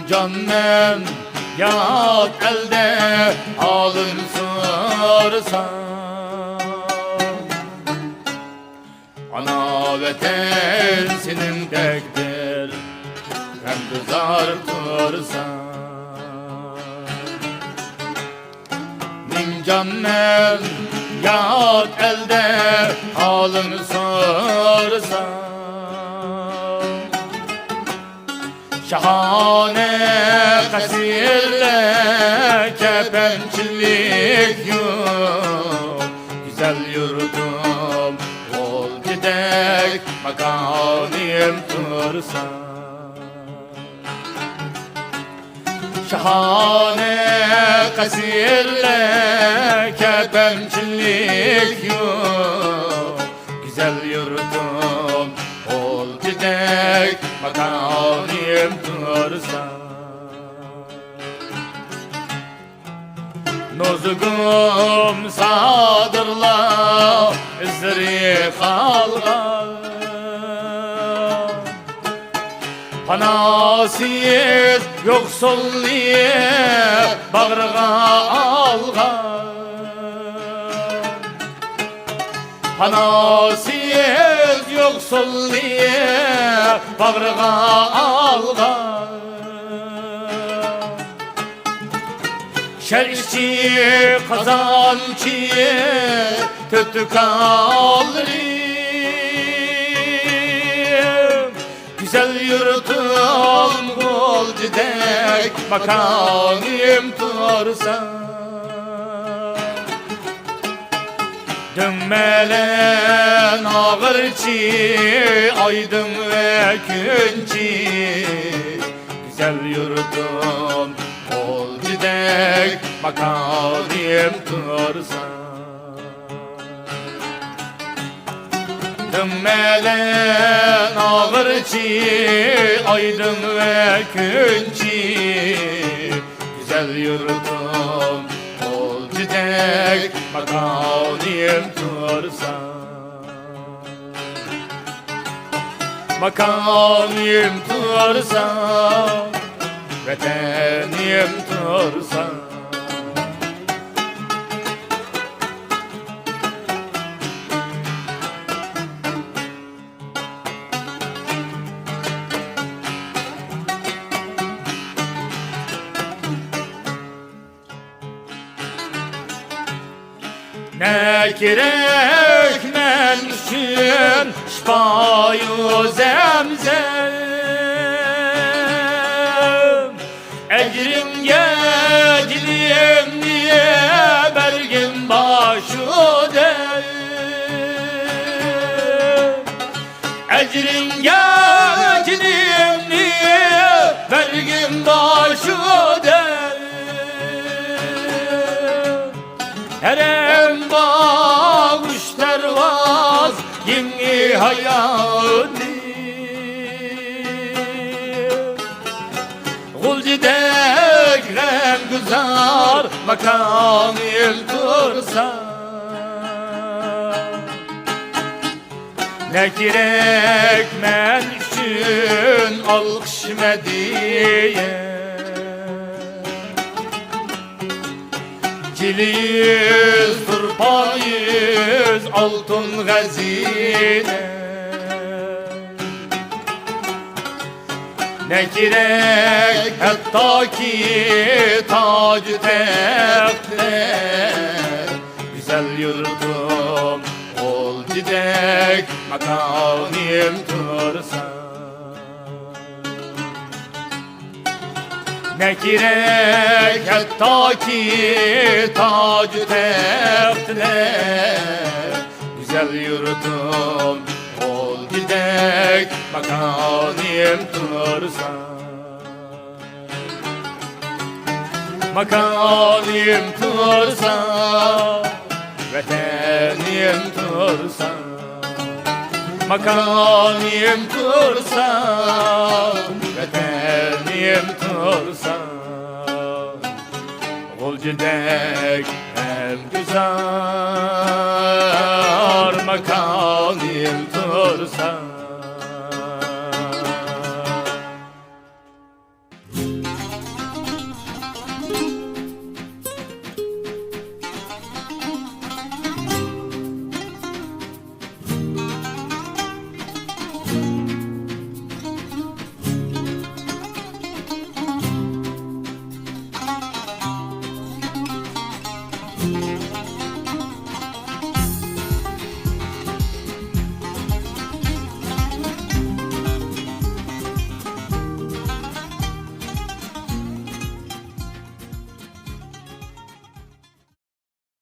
Canmen yat elde alın sorsan, ana vatan senin tekdir hem kızartırsan. Nin canmen yat elde alın sorsan, şahane kasirle kepençilik yok. Güzel yurdum ol gidek makamim tursan. Şahane kasirle kepençilik yok. Güzel yurdum ol gidek makamim tursan. Nozugum sadırla izri kalgan, panasız yoksulliye bağrıga algan. Panasız yoksulliye bağrıga algan. Şerçi kazançı kötü kaldırayım. Güzel yurtum kol gidek makamim tursan. Dönmelen ağırçı aydın ve günçi. Güzel yurdum ol gidek makamim tursan. Dönmelen ağırçı aydın ve günçi. Güzel yurdum ol gidek makamim tursan. Makamim tursan, vatanım tursan. Ne gerek men için şifayı zemzem. Ecrim gecilim diye bergin başı der. Ecrim gecilim diye bergin başı der. Herem bağışlar vaz yeni hayatı. Gulcidek rem güzar makamil tursan. Ne gerek men için alkış mediye. Ciliz, turpayız, altın gazine. Ne gerek hatta ki tacı tehtler. Güzel yurdum ol gidek makamim tursan. Ne gerek hatta ki tacı tehtler. Güzel yurdum ol gidek makamim tursan. Makamim tursan, vatanım tursan. Makamim tursan, vatanım tursan. Ol gidek hem güzel makamim tursan.